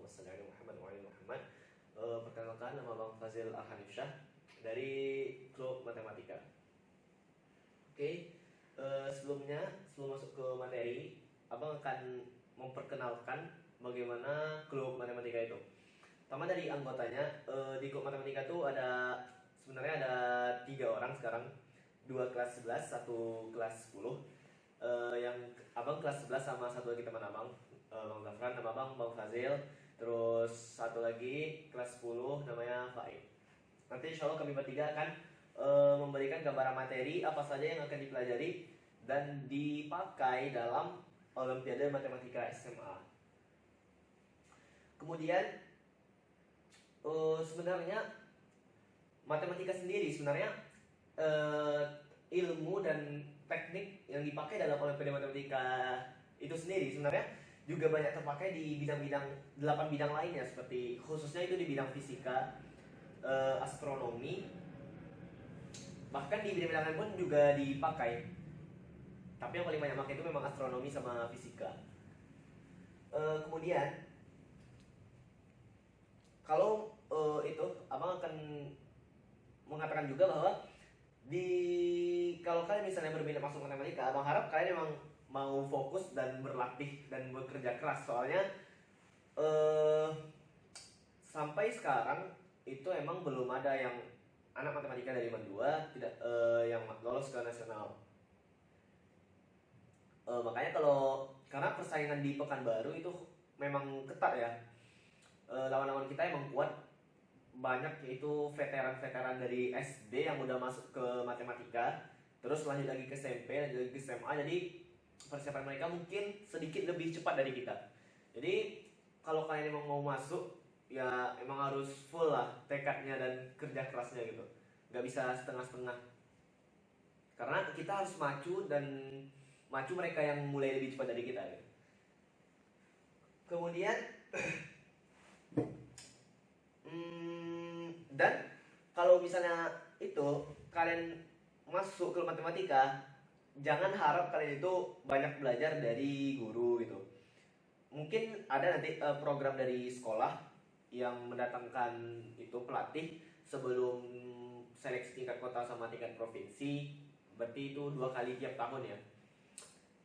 sholli ala Muhammad wa ala Muhammad. Perkenalkan, nama Bang Fazil Al-Hanif Syah dari Klub Matematika. Oke, sebelum masuk ke materi, Abang akan memperkenalkan bagaimana Klub Matematika itu. Pertama dari anggotanya, di Klub Matematika itu sebenarnya ada 3 orang sekarang, 2 kelas 11, 1 kelas 10. Yang Abang kelas 11 sama satu lagi teman Abang, Bang Zafran, nama Abang Fazil. Terus satu lagi kelas 10 namanya Faik. Nanti insya Allah kami bertiga akan memberikan gambaran materi apa saja yang akan dipelajari dan dipakai dalam Olimpiade Matematika SMA. Kemudian sebenarnya matematika sendiri sebenarnya ilmu dan teknik yang dipakai dalam Olimpiade Matematika itu sendiri sebenarnya juga banyak terpakai di bidang-bidang 8 bidang lainnya, seperti khususnya itu di bidang fisika, astronomi, bahkan di bidang-bidang lain pun juga dipakai. Tapi yang paling banyak pakai itu memang astronomi sama fisika. Kemudian kalau itu Abang akan mengatakan juga bahwa kalau kalian misalnya berminat masuk matematika, Abang harap kalian memang mau fokus dan berlatih dan bekerja keras. Soalnya sampai sekarang itu emang belum ada yang anak matematika dari Mandua tidak yang lolos ke nasional. Makanya karena persaingan di Pekanbaru itu memang ketat ya. Lawan-lawan kita emang kuat, banyak, yaitu veteran-veteran dari SD yang udah masuk ke matematika, terus lanjut lagi ke SMP, lanjut lagi ke SMA. Jadi persiapan mereka mungkin sedikit lebih cepat dari kita. Jadi kalau kalian emang mau masuk, ya emang harus full lah tekadnya dan kerja kerasnya gitu, nggak bisa setengah-setengah, karena kita harus macu mereka yang mulai lebih cepat dari kita gitu. Kemudian dan kalau misalnya itu kalian masuk ke matematika, jangan harap kalian itu banyak belajar dari guru gitu. Mungkin ada nanti program dari sekolah yang mendatangkan itu pelatih sebelum seleksi tingkat kota sama tingkat provinsi, berarti itu 2 kali tiap tahun ya.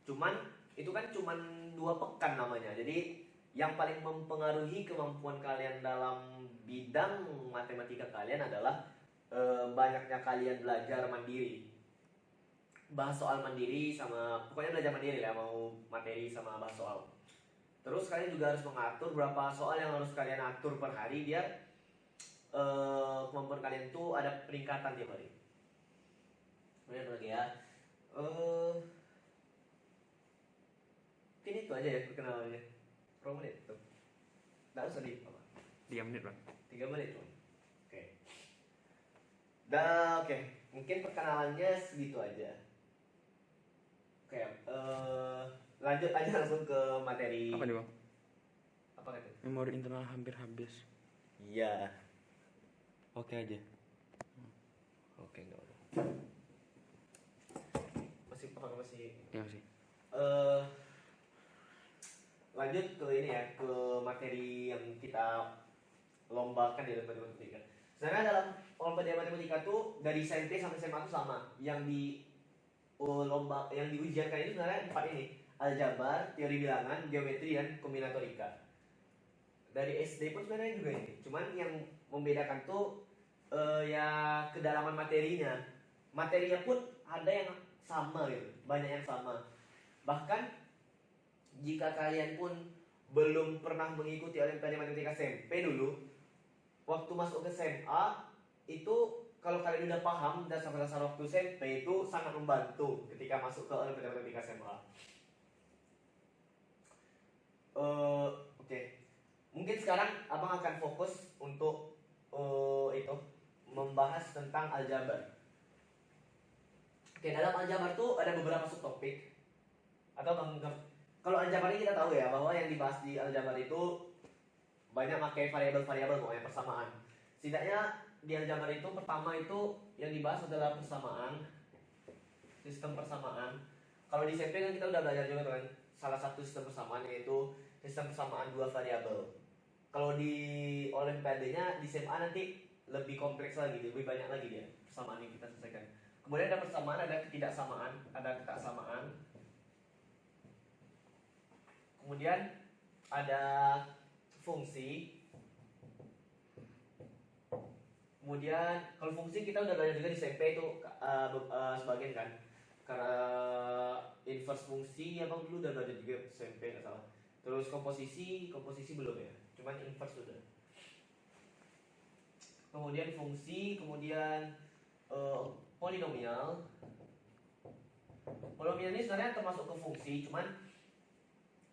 Cuman itu kan cuman 2 pekan namanya. Jadi yang paling mempengaruhi kemampuan kalian dalam bidang matematika kalian adalah banyaknya kalian belajar mandiri, bahas soal mandiri, sama pokoknya belajar mandiri lah, mau materi sama bahas soal. Terus kalian juga harus mengatur berapa soal yang harus kalian atur per hari biar kemampuan kalian tuh ada peningkatan tiap hari. Kemudian lagi ya, mungkin itu aja ya perkenalannya. Berapa menit tuh? Nggak usah di apa? 3 menit bang. 3 menit tuh. Oke. Oke. Mungkin perkenalannya segitu aja. Oke. Lanjut aja langsung ke materi. Apa nih bang? Apa itu? Memori internal hampir habis. Iya. Oke aja. Oke, nggak apa. Masih. Ya masih. Lanjut ke ini ya, ke materi yang kita lombakan di Olimpiade Matematika. Sebenarnya dalam Olimpiade Matematika tuh dari SMP sampai SMA tuh sama. Yang diujiankan itu sebenarnya 4 ini: aljabar, teori bilangan, geometri, dan kombinatorika. Dari SD pun sebenarnya juga ini. Cuman yang membedakan tuh ya kedalaman materinya. Materinya pun ada yang sama gitu, banyak yang sama. Bahkan jika kalian pun belum pernah mengikuti Olimpiade Matematika SMP dulu, waktu masuk ke SMA itu kalau kalian udah paham dasar-dasar waktu SMP itu sangat membantu ketika masuk ke Olimpiade Matematika SMA. Oke. Mungkin sekarang Abang akan fokus untuk itu membahas tentang aljabar. Oke, dalam aljabar tuh ada beberapa subtopik. Atau kalau aljabar ini kita tahu ya bahwa yang dibahas di aljabar itu banyak pakai variabel-variabel pokoknya persamaan. Setidaknya di aljabar itu pertama itu yang dibahas adalah persamaan, sistem persamaan. Kalau di SMP kan kita udah belajar juga kan salah satu sistem persamaan, yaitu sistem persamaan 2 variabel. kalau di olimpiadenya di SMA nanti lebih kompleks lagi, lebih banyak lagi dia persamaan yang kita selesaikan. Kemudian ada persamaan, ada ketidaksamaan, ada ketaksamaan. Kemudian ada fungsi. Kemudian kalau fungsi kita udah belajar juga di SMP itu sebagian kan. Karena inverse fungsi abang dulu udah belajar juga SMP nggak salah. Terus komposisi belum ya, cuman inverse sudah. Kemudian fungsi, kemudian polinomial. Polinomial ini sebenarnya termasuk ke fungsi, cuman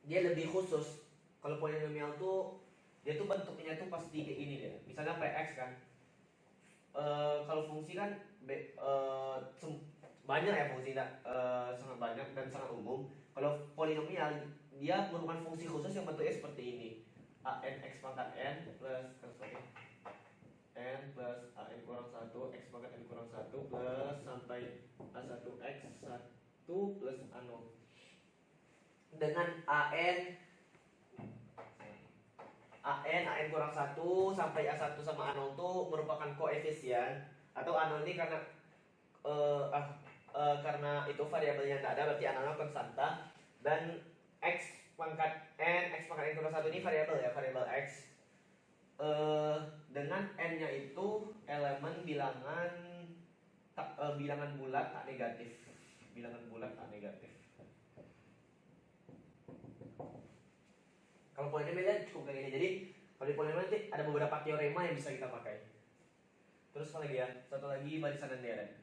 dia lebih khusus. Kalau polinomial tuh dia tuh bentuknya tuh pasti kayak gini deh. Misalnya px kan. Kalau fungsi kan banyak ya fungsi, sangat banyak dan sangat umum. Kalau polinomial dia merupakan fungsi khusus yang bentuknya seperti ini. An x pangkat n plus n plus an kurang 1 x pangkat n kurang 1 plus sampai a1 x 1 plus a0 dengan an kurang 1 sampai a1 sama a0 itu merupakan koefisien, atau a0 ini karena karena itu variabelnya tidak ada, berarti a0 konstanta, dan x pangkat n kurang 1 ini variabel ya, variabel x. Dengan n-nya itu elemen bilangan bulat tak negatif. Bilangan bulat tak negatif. Kalau polinomial cukup kayak gini. Jadi kalau di polinomial nanti ada beberapa teorema yang bisa kita pakai. Terus apa lagi ya? Satu lagi barisan dan deret.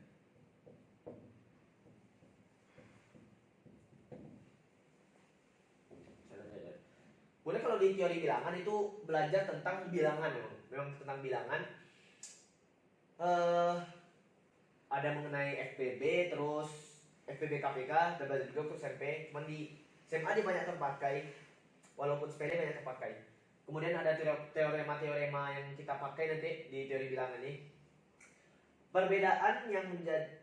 Kemudian kalau di teori bilangan itu belajar tentang bilangan, memang tentang bilangan. Ada mengenai FPB, terus FPB KPK, dan belajar juga untuk SMP. Cuman di SMA dia banyak terpakai, walaupun sepele banyak terpakai. Kemudian ada teorema-teorema yang kita pakai nanti di teori bilangan ini. Perbedaan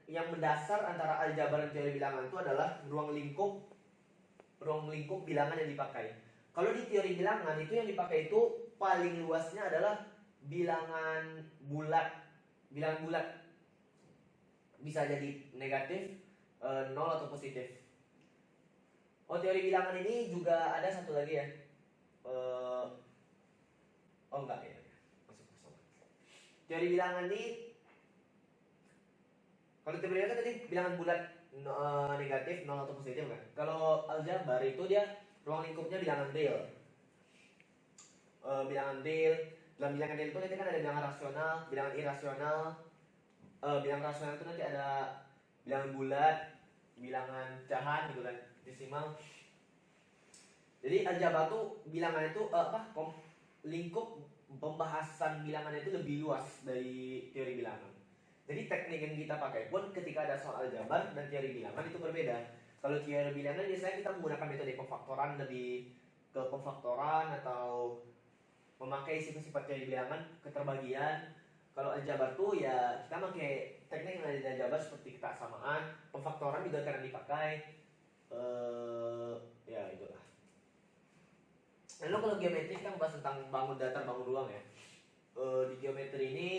yang mendasar antara aljabar dan teori bilangan itu adalah ruang lingkup bilangan yang dipakai. Kalau di teori bilangan itu yang dipakai itu paling luasnya adalah bilangan bulat. Bilangan bulat bisa jadi negatif, 0 atau positif. Teori bilangan ini juga ada satu lagi ya. Enggak ya. Masuk bersama. Teori bilangan ini, kalau teori bilangan tadi bilangan bulat negatif, 0 atau positif kan. Kalau aljabar itu dia ruang lingkupnya bilangan real. Bilangan real. Dalam bilangan real itu nanti kan ada bilangan rasional, bilangan irasional. Bilangan rasional itu nanti ada bilangan bulat, bilangan cahan gitu kan, desimal. Jadi aljabar tuh bilangan itu lingkup pembahasan bilangan itu lebih luas dari teori bilangan. Jadi teknik yang kita pakai pun ketika ada soal aljabar dan teori bilangan itu berbeda. Kalau teori bilangan biasanya kita menggunakan metode pemfaktoran, lebih ke pemfaktoran atau memakai sifat-sifat teori bilangan, keterbagian. Kalau aljabar tuh ya kita pakai teknik yang ada di aljabar seperti ketaksamaan, pemfaktoran juga kadang dipakai. Ya itulah. Lalu kalau geometri kita membahas tentang bangun datar, bangun ruang ya. Di geometri ini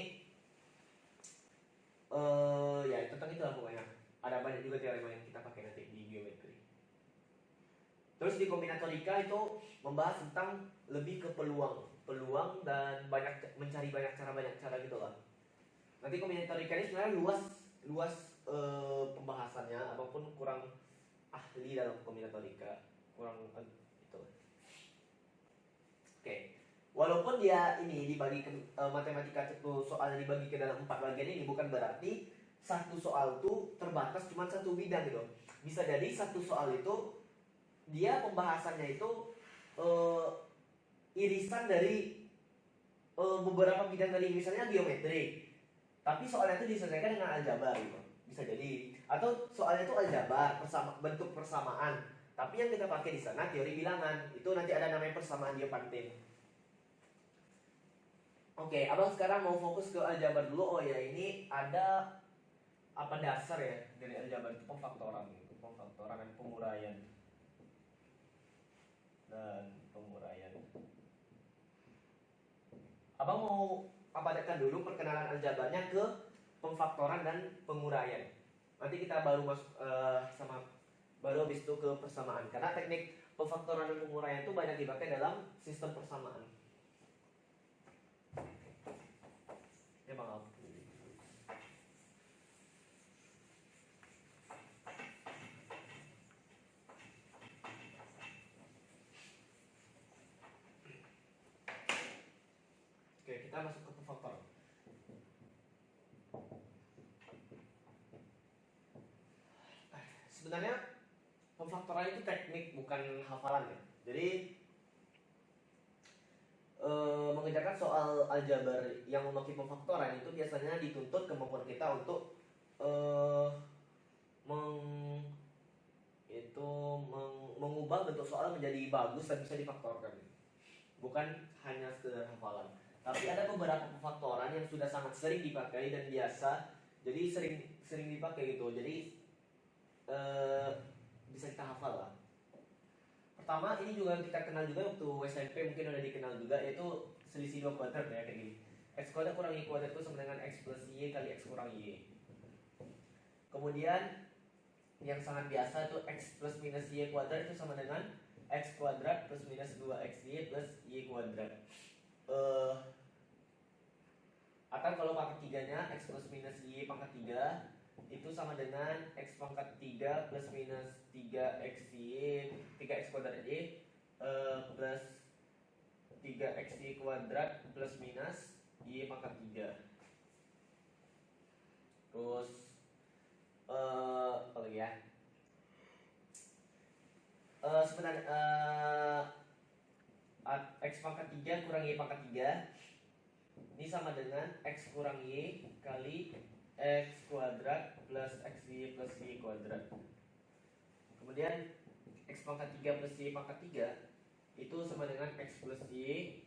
ya tentang itu lah pokoknya. Ada banyak juga teorema yang kita pakai nanti di geometri. Terus di kombinatorika itu membahas tentang lebih ke peluang dan mencari banyak cara gitu lah. Nanti kombinatorika ini sebenarnya luas pembahasannya, apapun kurang ahli dalam kombinatorika, kurang itu. Oke. Walaupun dia ini dibagi ke matematika itu soalnya dibagi ke dalam 4 bagian ini, bukan berarti satu soal itu terbatas cuma satu bidang gitu. Bisa jadi satu soal itu dia pembahasannya itu irisan dari beberapa bidang dari misalnya geometri, tapi soalnya itu diselesaikan dengan aljabar gitu. Bisa jadi, atau soalnya itu aljabar, bentuk persamaan, tapi yang kita pakai di sana teori bilangan. Itu nanti ada namanya persamaan Diophantine. Oke, abang sekarang mau fokus ke aljabar dulu. Ya ini ada apa dasar ya dari aljabar itu, pemfaktoran gitu, pemfaktoran dan penguraian Abang mau padatkan dulu perkenalan aljabarnya ke pemfaktoran dan penguraian. Nanti kita baru masuk baru habis itu ke persamaan. Karena teknik pemfaktoran dan penguraian itu banyak dipakai dalam sistem persamaan. Ya Bang Al. Oke, kita masuk ke pemfaktoran. Sebenarnya pemfaktoran itu teknik bukan hafalan ya. Jadi mengerjakan soal aljabar yang memakai pemfaktoran itu biasanya dituntut kemampuan kita untuk mengubah bentuk soal menjadi bagus dan bisa difaktorkan. Bukan hanya sekedar hafalan. Tapi ada beberapa pemfaktoran yang sudah sangat sering dipakai dan biasa, jadi sering dipakai gitu. Jadi bisa kita hafal lah. Pertama, ini juga kita kenal juga waktu SMP, mungkin udah dikenal juga, yaitu selisih 2 kuadrat ya, kayak gini. X kuadrat kurang Y kuadrat itu sama dengan X plus Y kali X kurang Y. Kemudian yang sangat biasa itu X plus minus Y kuadrat itu sama dengan X kuadrat plus minus 2XY plus Y kuadrat. Atau kalau pangkat tiganya X plus minus Y pangkat 3 itu sama dengan X pangkat 3 plus minus 3XY 3X kuadrat Y plus 3XY kuadrat plus minus Y pangkat 3. Terus apa lagi ya? Sebenarnya X pangkat 3 kurang Y pangkat 3 ini sama dengan X kurang Y kali X kuadrat plus XY plus Y kuadrat. Kemudian X pangkat 3 plus Y pangkat 3 itu sama dengan X plus Y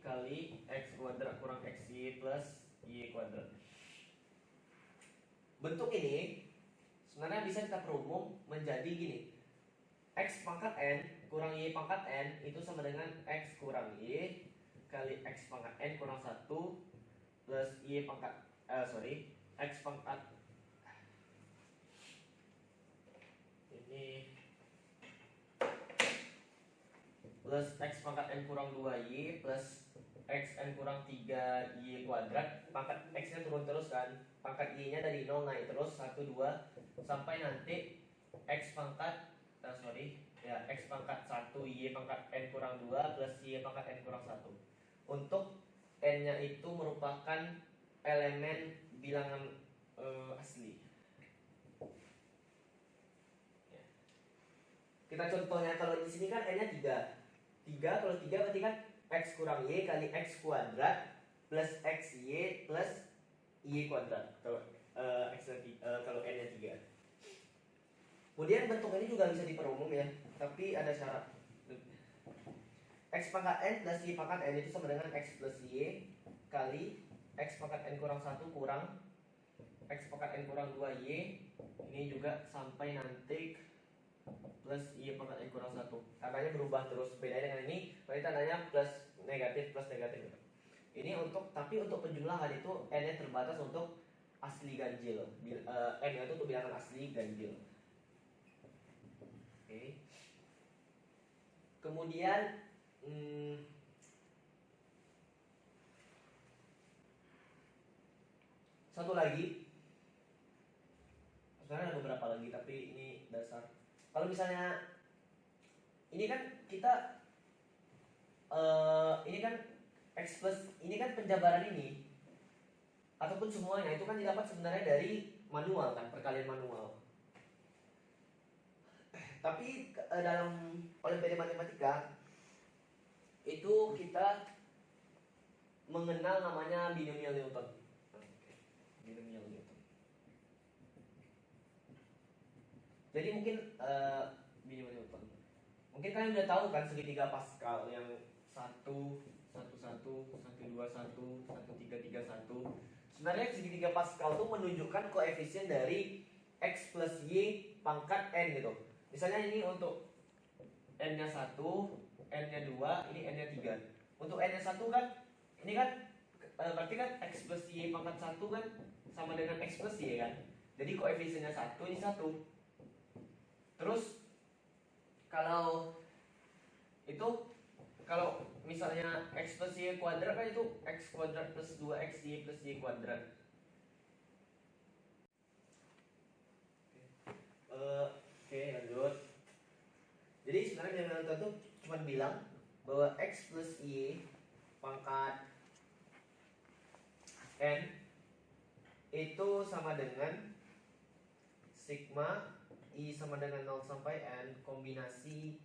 kali X kuadrat kurang XY plus Y kuadrat. Bentuk ini sebenarnya bisa kita perumum menjadi gini. X pangkat N kurang Y pangkat N itu sama dengan X kurang Y kali X pangkat N kurang 1 plus Y pangkat X pangkat ini plus X pangkat N kurang 2Y plus X N kurang 3Y kuadrat. Pangkat X nya turun terus kan, pangkat Y nya dari 0 naik terus 1, 2 sampai nanti X pangkat X pangkat 1 Y pangkat N kurang 2 plus Y pangkat N kurang 1. Untuk N nya itu merupakan elemen bilangan asli. Ya. Kita contohnya kalau di sini kan N nya 3. Kalau 3 berarti kan X kurang Y kali X kuadrat plus XY plus Y kuadrat. Kalau kalau N nya 3. Kemudian bentuk ini juga bisa diperumum ya, tapi ada syarat. X pangkat N plus Y pangkat N itu sama dengan X plus Y kali X pangkat N kurang 1 kurang X pangkat N kurang 2Y. Ini juga sampai nanti plus Y pangkat N kurang 1. Tandanya berubah terus. Bedanya dengan ini, berarti tandanya plus negatif. Ini tapi untuk penjumlahan itu N nya terbatas untuk asli ganjil. N nya itu untuk bilangan asli ganjil. Oke. Kemudian satu lagi, sebenarnya ada beberapa lagi tapi ini dasar. Kalau misalnya ini kan kita ini kan X plus ini kan penjabaran ini ataupun semuanya itu kan didapat sebenarnya dari manual kan, perkalian manual. Tapi dalam Olimpiade Matematika itu kita mengenal namanya binomial Newton. Binomial Newton. Jadi mungkin binomial Newton. Mungkin kalian udah tahu kan segitiga Pascal yang 1 1 1 1 2 1 1 3 3 1. Sebenarnya segitiga Pascal itu menunjukkan koefisien dari X plus Y pangkat N gitu. Misalnya ini untuk N-nya 1, N-nya 2, ini N-nya 3. Untuk N-nya 1 kan, ini kan berarti kan x plus y pangkat 1 kan sama dengan x plus y kan. Jadi koefisiennya 1, ini 1. Terus kalau itu, kalau misalnya x plus y kuadrat kan itu x kuadrat plus 2xy plus y kuadrat. Oke, lanjut. Jadi sebenarnya denominator tuh cuma bilang bahwa x plus y pangkat n itu sama dengan sigma i sama dengan 0 sampai n kombinasi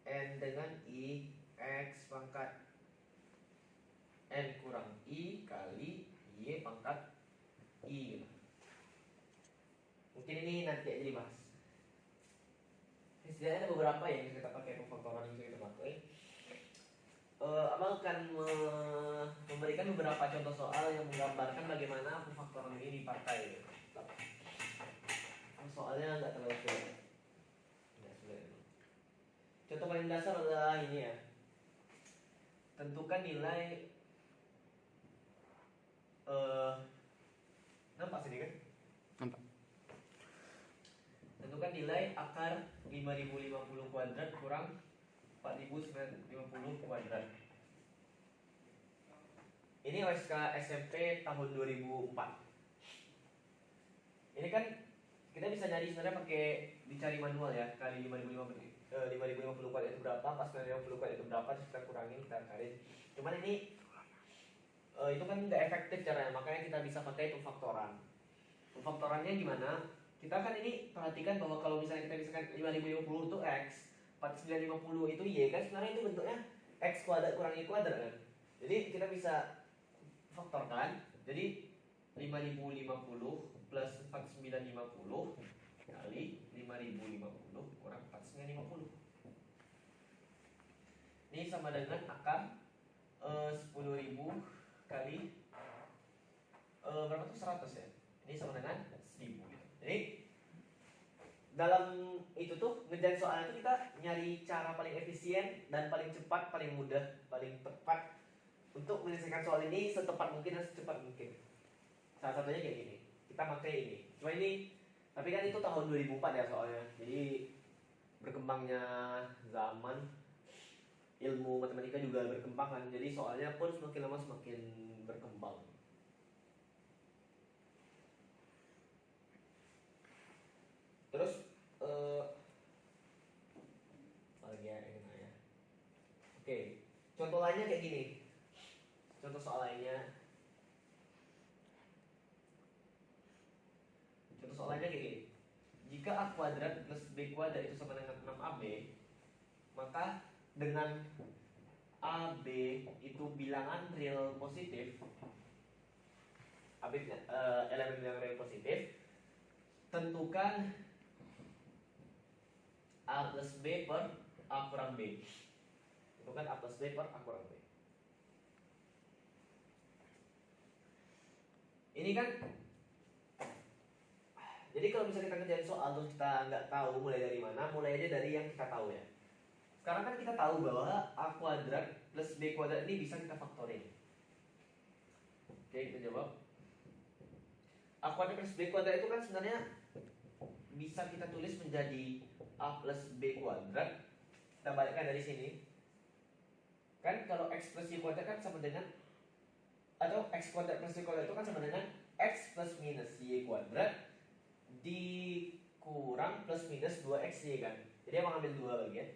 n dengan i x pangkat n kurang i kali y pangkat i gitu. Mungkin ini nanti aja dibahas. Setidaknya ada beberapa yang kita pakai pemfaktoran yang kita pakai. Abang akan memberikan beberapa contoh soal yang menggambarkan bagaimana pemfaktoran ini dipakai. Soalnya nggak terlalu sulit. Contoh paling dasar adalah ini ya. Tentukan nilai nampak sini kan? Nampak. Tentukan nilai akar 5050 kuadrat kurang 4950 kuadrat. Ini OSK SMP tahun 2004. Ini kan kita bisa nyari sebenarnya pakai dicari manual ya, kali 5050 kuadrat itu berapa, pas 50 kuadrat itu berapa, terus kita kurangin, kita cari. Cuman ini itu kan nggak efektif caranya, makanya kita bisa pakai pemfaktoran. Pemfaktorannya gimana? Kita kan ini perhatikan bahwa kalau misalnya kita misalkan 5050 itu x, 4950 itu y kan sebenarnya itu bentuknya x kuadrat kurang y kuadrat kan. Jadi kita bisa faktorkan. Jadi 5050 plus 4950 kali 5050 kurang 4950. Ini sama dengan akar 10.000 kali berapa tuh 100 ya. Ini sama dengan 1000 gitu. Jadi dalam itu tuh ngerjain soal itu kita nyari cara paling efisien dan paling cepat, paling mudah, paling tepat untuk menyelesaikan soal ini secepat mungkin dan secepat mungkin. Salah satunya kayak gini. Kita pakai ini. Cuma ini, tapi kan itu tahun 2004 ya soalnya. Jadi berkembangnya zaman, ilmu matematika juga berkembang kan. Jadi soalnya pun semakin lama semakin berkembang. Terus lagi ya, oke, contoh lainnya kayak gini. Contoh soal lainnya. Contoh soal lainnya kayak gini. Jika a kuadrat plus b kuadrat itu sama dengan 6ab, maka dengan ab itu bilangan real positif, ab elemen bilangan real positif, tentukan a plus b per a kurang b. Tentukan a plus b per a kurang b. Ini kan, jadi kalau misalnya kita kerjain soal terus kita nggak tahu mulai dari mana, mulai aja dari yang kita tahu ya. Sekarang kan kita tahu bahwa a kuadrat plus b kuadrat ini bisa kita faktorin. Oke, kita jawab. A kuadrat plus b kuadrat itu kan sebenarnya bisa kita tulis menjadi a plus b kuadrat. Kita balikkan dari sini. Kan kalau x plus y kuadrat kan sama dengan, atau x kuadrat plus y kuadrat itu kan sama dengan x plus minus y kuadrat dikurang plus minus 2xy kan. Jadi abang ambil 2 lagi ya.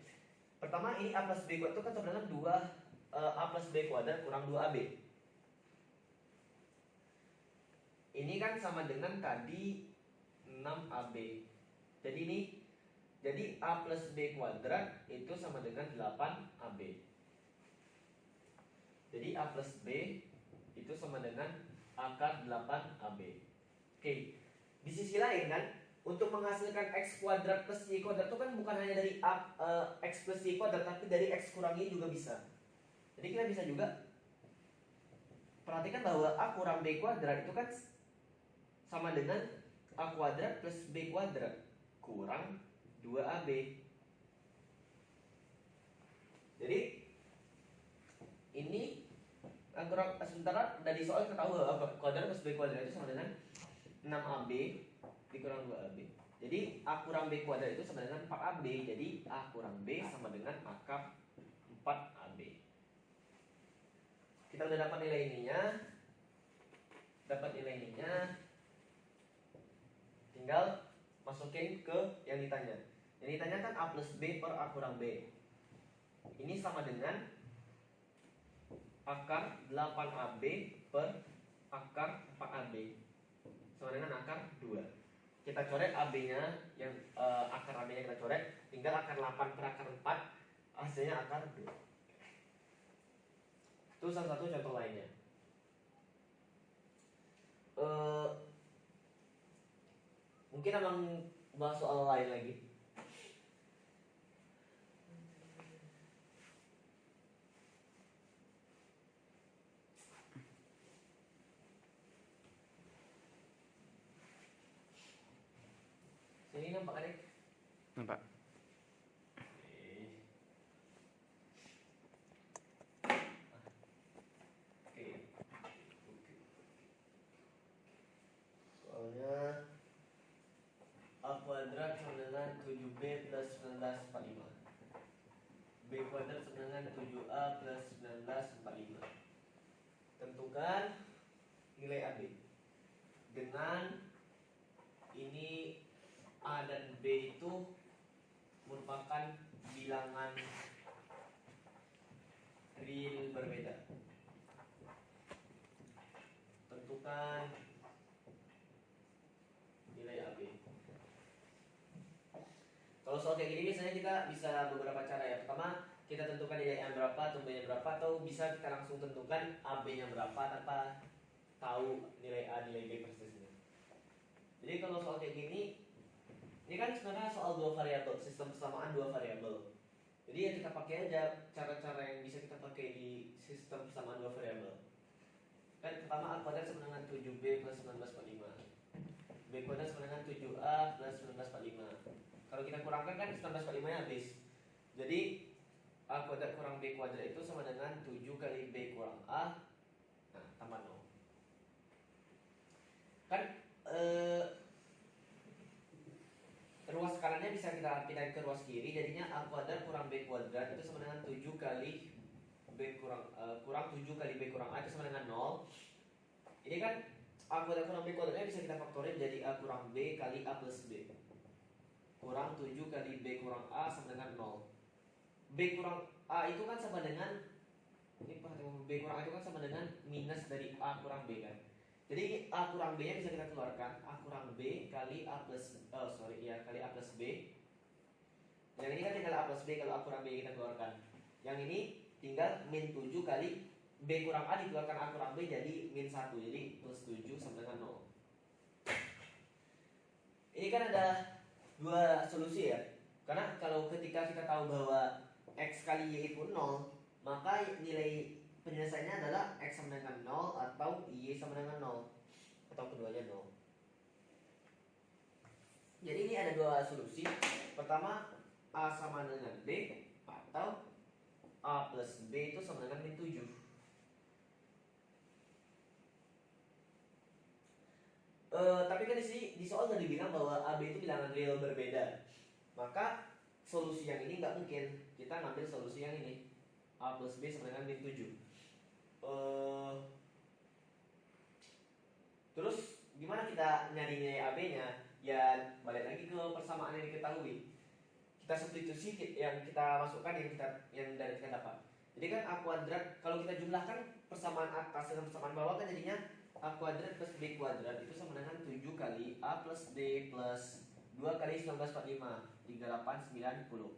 Pertama ini a plus b kuadrat itu kan sama dengan 2 a plus b kuadrat kurang 2ab. Ini kan sama dengan tadi 6ab. Jadi a plus b kuadrat itu sama dengan 8ab. Jadi a plus b itu sama dengan akar 8ab. Oke. Di sisi lain kan, untuk menghasilkan x kuadrat plus y kuadrat itu kan bukan hanya dari x plus y kuadrat, tapi dari x kurang y juga bisa. Jadi kita bisa juga perhatikan bahwa a kurang b kuadrat itu kan sama dengan a kuadrat plus b kuadrat kurang 2ab. Jadi ini angka sementara dari soal kita tahu bahwa A kuadrat plus B kuadrat itu sama dengan 6AB dikurang 2AB. Jadi A kurang B kuadrat itu sama dengan 4AB. Jadi A kurang B sama dengan akar 4AB. Kita udah dapat nilai ininya. Tinggal masukin ke yang ditanya. Yang ditanya kan A plus B per A kurang B. Ini sama dengan akar 8AB per akar 4AB. Sama dengan akar 2. Kita coret AB-nya, yang akar AB-nya kita coret. Tinggal akar 8 per akar 4, hasilnya akar 2. Itu salah satu contoh lainnya. Mungkin abang bahas soal lain lagi. Sini nampak adik? Nampak. Oke. Soalnya A kuadrat sama dengan 7B plus 1945. B kuadrat sama dengan 7A plus 1945. Tentukan nilai AB. Dengan ini A dan B itu merupakan bilangan real berbeda. Tentukan nilai AB. Kalau soal kayak gini biasanya kita bisa beberapa cara ya. Pertama, kita tentukan nilai A berapa atau B nya berapa, atau bisa kita langsung tentukan AB nya berapa tanpa tahu nilai A nilai B persisnya. Jadi kalau soal kayak gini, ini kan sebenarnya soal dua variabel, sistem persamaan dua variabel. Jadi ya kita pakai aja cara-cara yang bisa kita pakai di sistem persamaan dua variabel. Kan pertama A kuadrat sama dengan 7B plus 1945. B kuadrat sama dengan 7A plus 1945. Kalau kita kurangkan kan 1945 nya habis. Jadi A kuadrat kurang B kuadrat itu sama dengan 7 kali B kurang A. Nah, tambah 0. Kan ruas kanannya bisa kita pindahin ke ruas kiri, jadinya A kuadrat kurang B kuadrat itu sama dengan 7 kali B kurang 7 kali B kurang A itu sama dengan 0. Ini kan A kuadrat kurang B kuadratnya bisa kita faktorin jadi A kurang B kali A plus B kurang 7 kali B kurang A sama dengan 0. B kurang A itu kan sama dengan, ini B kurang A itu kan sama dengan minus dari A kurang B kan. Jadi A kurang B nya bisa kita keluarkan, A kurang B kali A plus kali A plus B. Yang ini kan tinggal A plus B, kalau A kurang B kita keluarkan. Yang ini tinggal min 7 kali B kurang A dikeluarkan A kurang B jadi min 1, jadi plus 7 sama dengan 0. Ini kan ada dua solusi ya. Karena kalau ketika kita tahu bahwa X kali Y itu 0, maka nilai penyelesaiannya adalah X sama dengan 0 atau Y sama dengan 0, atau keduanya 0. Jadi ini ada dua solusi. Pertama, A sama dengan B, atau A plus B itu sama dengan min 7. Tapi kan di soal udah dibilang bahwa AB itu bilangan real berbeda. Maka solusi yang ini nggak mungkin. Kita ngambil solusi yang ini, A plus B sama dengan min 7. Terus gimana kita nyari nilai AB-nya? Ya balik lagi ke persamaan yang diketahui. Kita substitusi yang kita masukkan, yang dari kita dapat. Jadi kan A kuadrat, kalau kita jumlahkan persamaan atas dengan persamaan bawah kan jadinya A kuadrat plus B kuadrat itu sama dengan 7 kali A plus B plus 2 kali 1945, 38, 90.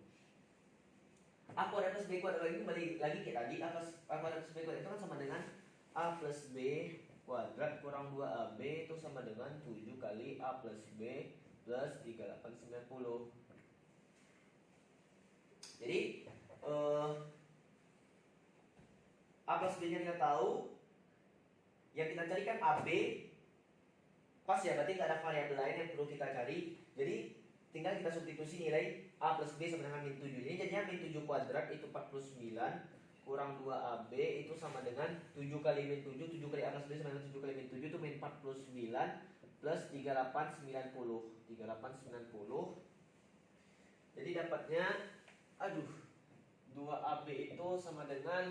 A kuadrat plus B kuadrat lagi kembali lagi kayak tadi, A kuadrat plus B kuadrat itu kan sama dengan A plus B kuadrat kurang 2AB itu sama dengan 7 kali A plus B plus 38, 90. Jadi A plus B nya kita tahu, yang kita cari kan AB pas ya, berarti nggak ada variabel lain yang perlu kita cari. Jadi tinggal kita substitusi nilai A plus B sama dengan min 7. Jadi jadinya min 7 kuadrat itu 49 kurang 2AB itu sama dengan 7 kali min 7, 7 kali A plus B sama dengan 7 kali min 7 itu min 49 plus 3890. 3890. Jadi dapatnya, 2AB itu sama dengan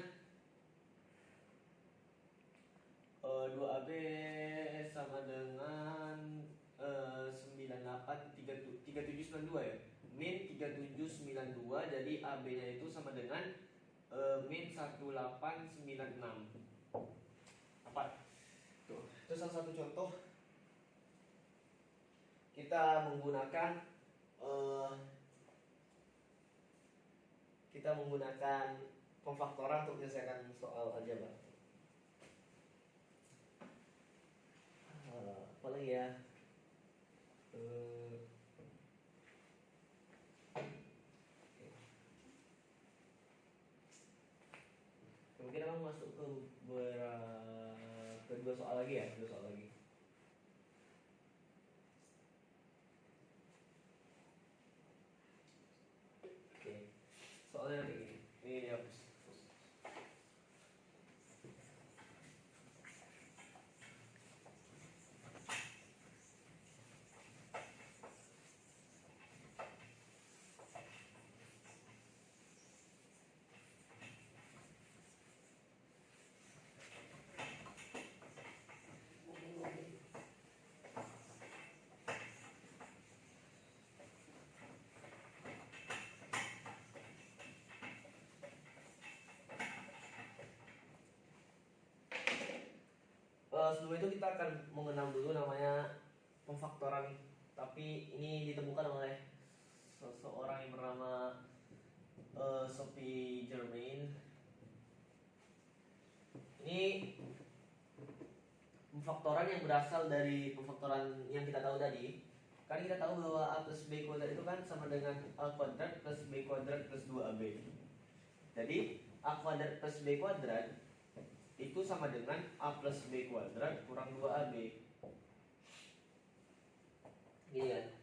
2AB sama dengan 3792 ya. Min 3792, jadi AB-nya itu sama dengan min 1896. Apa? Tuh, itu salah satu contoh kita menggunakan pemfaktoran untuk menyelesaikan soal aljabar. Apa lagi ya? Mungkin abang masuk ke dua soal lagi ya, dua soal lagi. Oke, soalnya kayak gini. Ini dihapus. Sebelum itu kita akan mengenal dulu namanya pemfaktoran, tapi ini ditemukan oleh seseorang yang bernama Sophie Germain. Ini pemfaktoran yang berasal dari pemfaktoran yang kita tahu tadi. Kan kita tahu bahwa A plus B kuadrat itu kan sama dengan A kuadrat plus B kuadrat plus 2AB. Jadi A kuadrat plus B kuadrat itu sama dengan A plus B kuadrat kurang 2AB. Gini kan.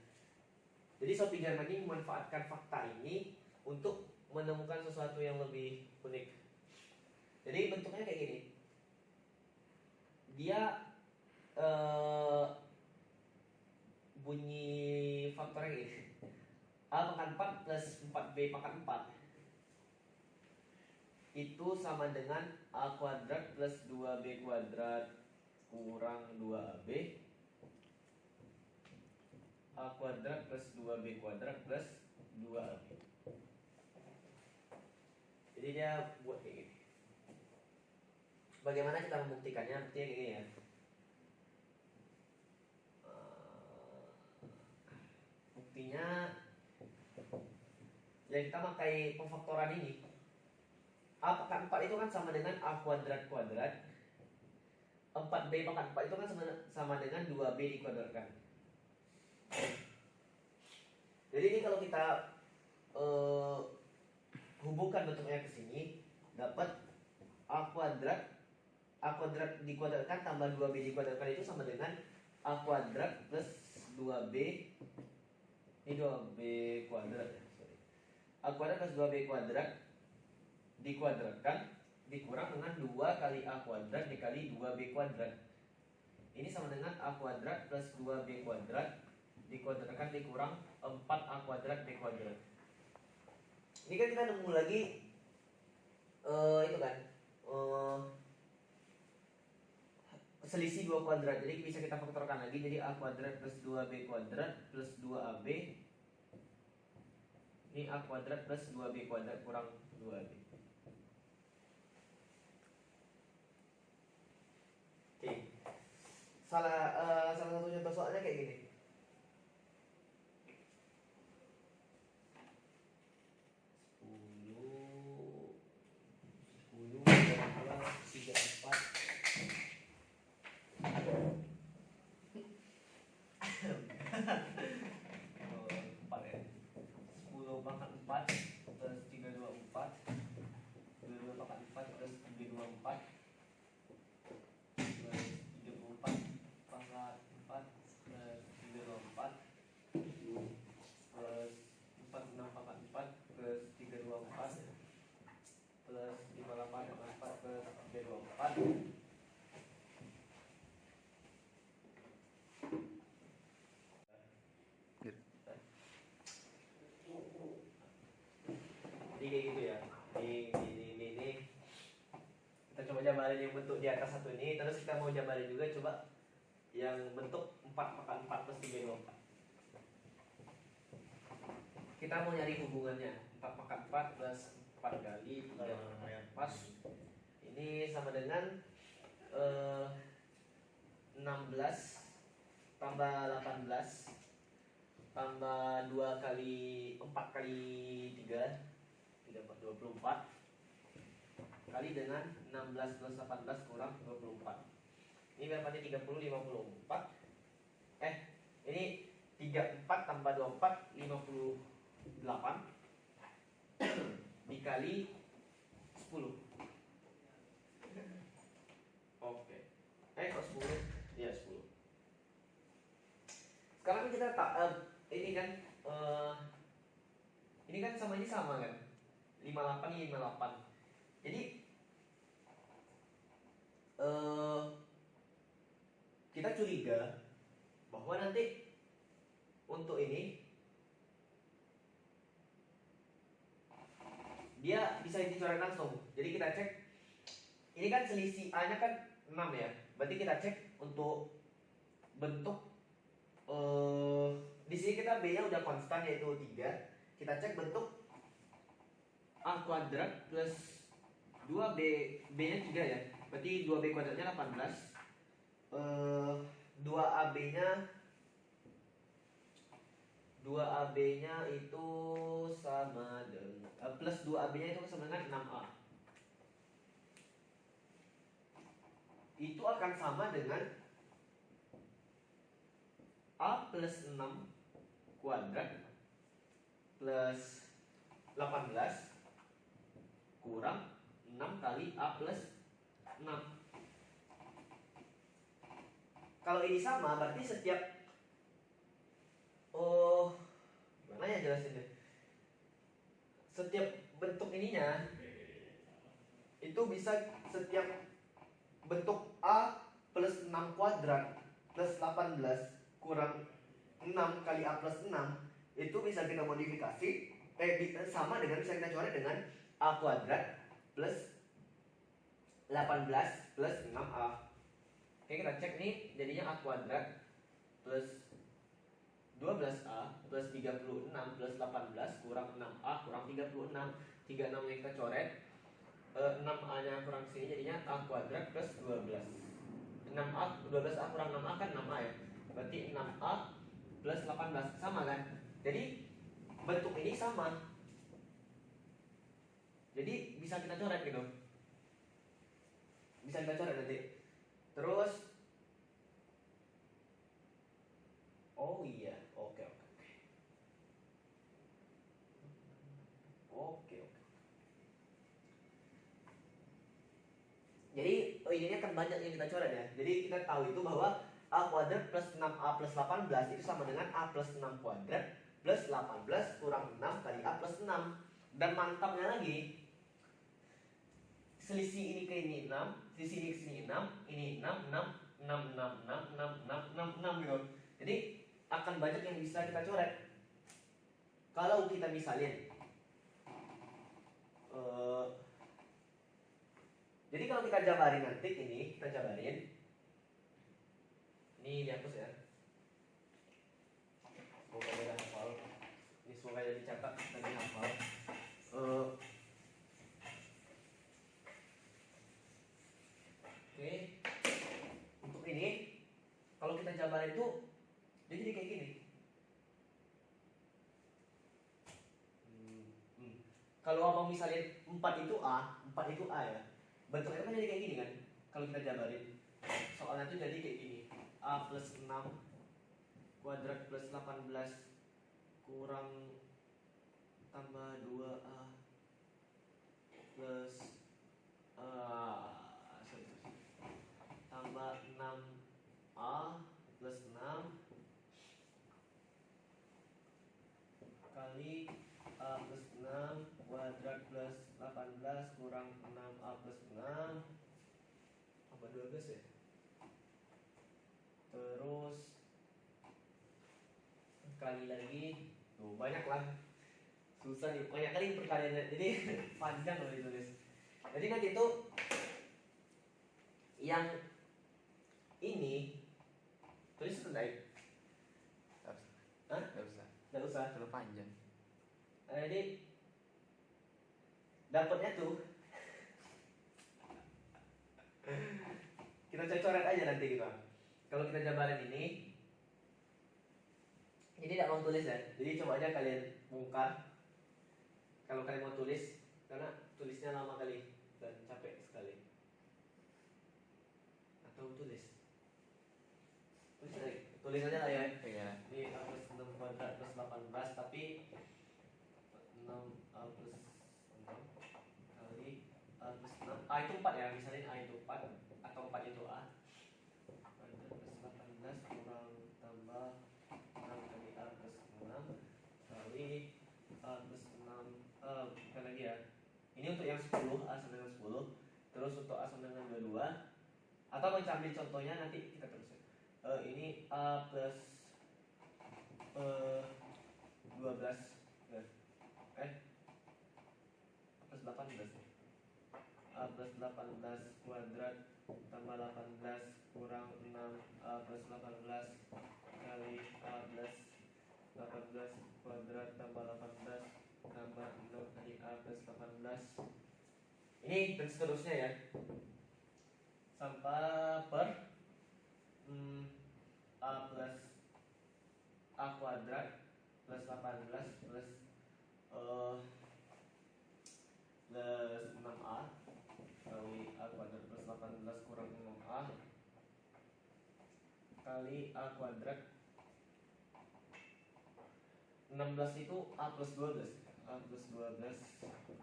Jadi Sophie Germain ini memanfaatkan fakta ini untuk menemukan sesuatu yang lebih unik. Jadi bentuknya kayak gini. Dia bunyi faktornya gini. A pangkat 4 plus 4B pangkat 4 itu sama dengan A kuadrat plus 2B kuadrat kurang 2AB. A kuadrat plus 2B kuadrat plus 2AB. Jadi dia buat kayak gini. Bagaimana kita membuktikannya? Buktinya kayak gini ya. Buktinya ya kita pakai pemfaktoran ini. A pangkat 4 itu kan sama dengan A kuadrat kuadrat. 4B pangkat 4 itu kan sama dengan 2B dikuadratkan. Jadi ini kalau kita hubungkan bentuknya ke sini, dapat A kuadrat dikuadratkan tambah 2B dikuadratkan itu sama dengan A kuadrat plus 2B. Ini 2B kuadrat ya, sorry. A kuadrat plus 2B kuadrat dikuadratkan dikurang dengan 2 kali A kuadrat dikali 2B kuadrat. Ini sama dengan A kuadrat plus 2B kuadrat dikuadratkan dikurang 4A kuadrat B kuadrat. Ini kan kita nemu lagi itu kan selisih 2 kuadrat. Jadi bisa kita faktorkan lagi. Jadi A kuadrat plus 2B kuadrat plus 2AB. Ini A kuadrat plus 2B kuadrat kurang 2AB. Oke. Salah satu contoh soalnya kayak gini. 10 pangkat 4 plus 324 22 pangkat 4 plus 324 plus 34 pangkat 4 plus 324 plus 46 pangkat 4 plus 324 plus 58 Jadi kayak gitu ya. Ini. Kita coba jabarin yang bentuk di atas satu ini. Terus kita mau jabarin juga coba yang bentuk 4/4 plus 3/4. Kita mau nyari hubungannya 4/4 plus 4 kali 3 pas. Ini sama dengan 16 tambah 18 tambah 2 kali 4 kali 3 24 kali dengan 16 plus 18 kurang 24. Ini berapanya 30 54. Ini 34 tambah 24 58 dikali 10. Oke. Kok 10? Ya 10. Sekarang kita ini kan ini kan sama ini sama kan? 58 ini 58. Jadi kita curiga bahwa nanti untuk ini dia bisa dicoret langsung. Jadi kita cek, ini kan selisih A nya kan 6 ya. Berarti kita cek untuk bentuk di sini kita B nya udah konstan yaitu 3. Kita cek bentuk A kuadrat plus 2B, B nya 3 ya. Berarti 2B kuadratnya 18. 2AB nya itu sama dengan plus 2AB nya itu sama dengan 6A. Itu akan sama dengan A plus 6 kuadrat plus 18 kurang 6 kali A plus 6. Kalau ini sama berarti setiap gimana ya jelasinnya? Setiap bentuk ininya itu bisa setiap bentuk A plus 6 kuadrat plus 18 kurang 6 kali A plus 6 itu bisa kita modifikasi sama dengan bisa kita coret dengan A kuadrat plus 18 plus 6A. Oke, kita cek nih jadinya A kuadrat plus 12A plus 36 plus 18 kurang 6A kurang 36. 36 yang kita coret, 6A nya kurang sini jadinya A kuadrat plus 12. 6A 12A kurang 6A kan 6A ya. Berarti 6A plus 18 sama kan? Jadi bentuk ini sama. Jadi bisa kita coret gitu. Bisa kita coret nanti. Terus oh iya, oke. Jadi ininya kan banyak yang kita coret ya. Jadi kita tahu itu bahwa A kuadrat plus 6A plus 18 itu sama dengan A plus 6 kuadrat plus 18 kurang 6 kali A plus 6. Dan mantapnya lagi, selisih ini ke ini 6, selisih ini ke sini 6, ini 6, 6, 6, 6, 6, 6, 6, 6, 6 gitu. Jadi akan banyak yang bisa kita coret. Kalau kita misalin jadi kalau kita jabarin nanti ini, kita jabarin. Ini dihapus ya. Semoga udah hafal. Ini semoga udah dicatat dan dihafal. Oke. Untuk ini, kalau kita jabarin itu, dia jadi kayak gini. Kalau abang misalnya 4 itu A ya. Bentuknya kan jadi kayak gini kan. Kalau kita jabarin, soalnya itu jadi kayak gini. A plus 6 kuadrat plus 18 kurang tambah 2A plus tambah 6A plus 6 kali A plus 6 kuadrat plus 18 kurang 6A plus 6 12 ya. Terus kali lagi, tuh banyak lah, susah nih, banyak kali perkaliannya, jadi panjang loh ditulis. Jadi nanti itu yang ini tulis naik. Hah? Nggak usah. Nggak usah. Terlalu panjang. Jadi dapatnya tuh kita coret aja nanti kita. Kalau kita jabarin ini, jadi tidak mau tulis ya. Jadi coba aja kalian bongkar. Kalau kalian mau tulis, karena tulisnya lama kali dan capek sekali. Atau tulis aja lah ya. Iya. Ini A plus 6 kuadrat plus 18, tapi 6A plus 6 kali A plus 6. A itu 4 ya, misalnya A itu 4 atau 4 itu A. Kuadrat plus 18 kurang tambah 6 kali A plus 6 kali A plus 6. Bukan lagi ya. Ini untuk yang 10, A sama dengan 10. Terus untuk A sama dengan 22. Atau ambil contohnya nanti kita terus. Ini A plus 12 A plus 18 nih. A plus 18 kuadrat tambah 18 kurang 6 A plus 18 kali A plus 18 kuadrat tambah 18 tambah 6 kali A plus 18. Ini dan seterusnya ya, sampai per A plus A kuadrat plus 18 plus 6A kali A kuadrat plus 18 kurang 6A kali A kuadrat. 16 itu A plus 12. A plus 12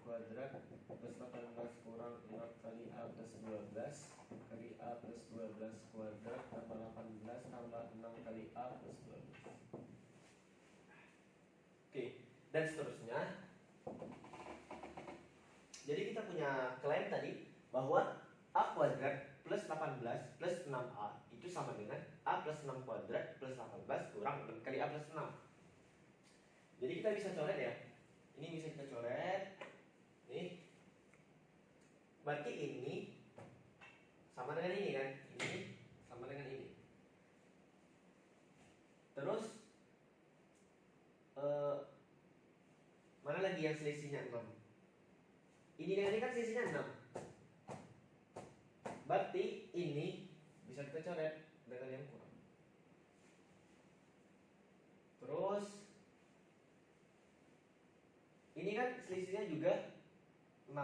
kuadrat plus 18 kurang 6 kali A plus 12 kali A plus 12 kuadrat tambah 18 tambah 6 kali A plus 12. Oke, dan seterusnya. Jadi kita punya klaim tadi bahwa A kuadrat plus 18 plus 6A itu sama dengan A plus 6 kuadrat plus 18 kurang 6 kali A plus 6. Jadi kita bisa coret ya. Ini bisa kita coret. Nih. Berarti ini sama dengan ini kan? Ini sama dengan ini. Terus mana lagi yang selisihnya 6? Ini dengan ini kan selisihnya 6. Berarti ini bisa kita coret dengan yang kurang. Terus ini kan selisihnya juga 6.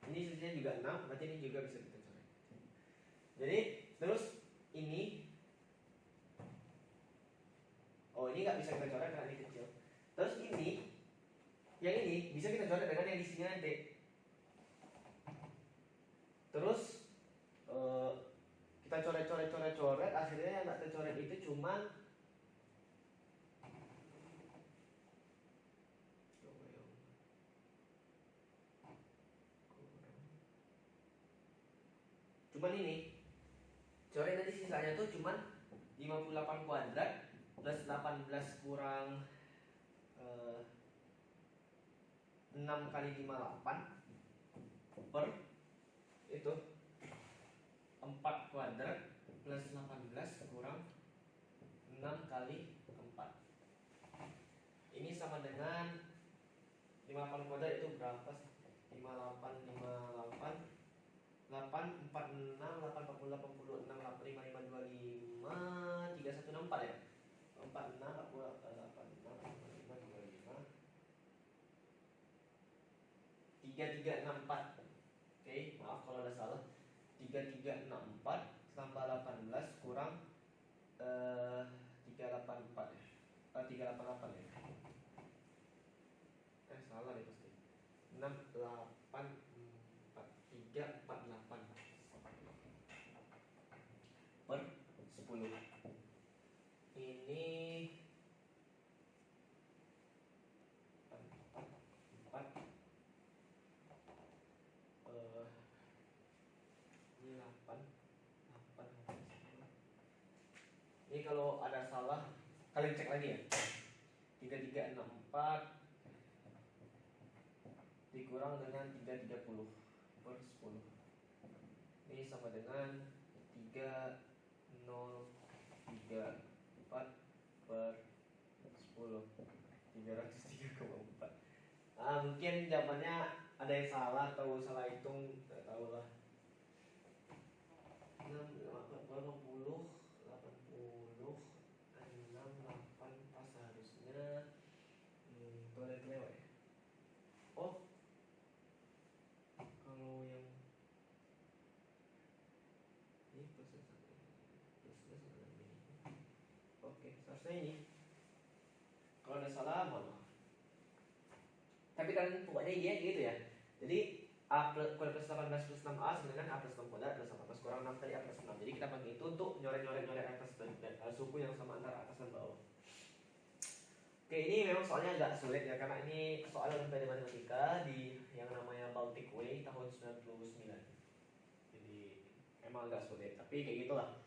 Ini selisihnya juga 6, berarti ini juga bisa kita coret. Jadi terus ini, oh ini nggak bisa kita coret karena ini kecil. Terus ini, yang ini bisa kita coret dengan yang di sini nanti. Terus kita coret, akhirnya yang nggak tercoret itu cuman ini. Coret nanti sisanya tuh cuman 58 kuadrat plus 18 kurang 6 kali 58 per itu 4 kuadrat plus 18 kurang 6 kali 4. Ini sama dengan 58 kuadrat itu berapa sih? 58 8, 46, 8, 40, 86, 8, 5, 5, 25, 3164 ya? 46, 86, 85, 25, 3364. Oke, maaf kalau ada salah. 3364 tambah 18 kurang 384 ya? 388 ya? Salah deh pasti. 684 348 per 10. Ini 4 8 8 ini kalau ada salah kalian cek lagi ya. 3364 dikurang dengan 330 per 10 ini sama dengan 3034 per 10 303,4. Mungkin jawabannya ada yang salah atau salah hitung, nggak tahu lah. 80 68 pas seharusnya. Itu ada yang kelewat ya. Oh, kalau yang ini plusnya sama ini. Oke, seharusnya ini. Kalau ada salah maaf. Tapi kan pokoknya iya gitu ya. Jadi A plus 18 plus 6A sama dengan A plus 6 kuadrat plus 18 kurang 6 kali A plus 6. Jadi kita pakai itu untuk nyoret atas dan suku yang sama antara atas dan bawah. Oke, ini memang soalnya agak sulit ya karena ini soal dari matematika di yang namanya Baltic Way tahun 99. Jadi emang agak sulit, tapi kayak gitulah.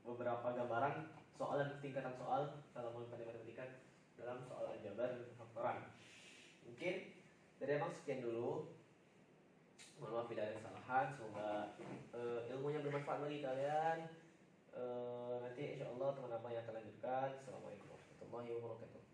Beberapa gambaran soal dan tingkatan soal dalam matematika dalam soal aljabar dan faktoran. Mungkin dari abang sekian dulu. Mohon maaf bila ada kesalahan. Semoga ilmunya bermanfaat bagi kalian. Nanti insya Allah teman-teman yang akan lanjutkan. Assalamualaikum warahmatullahi wabarakatuh.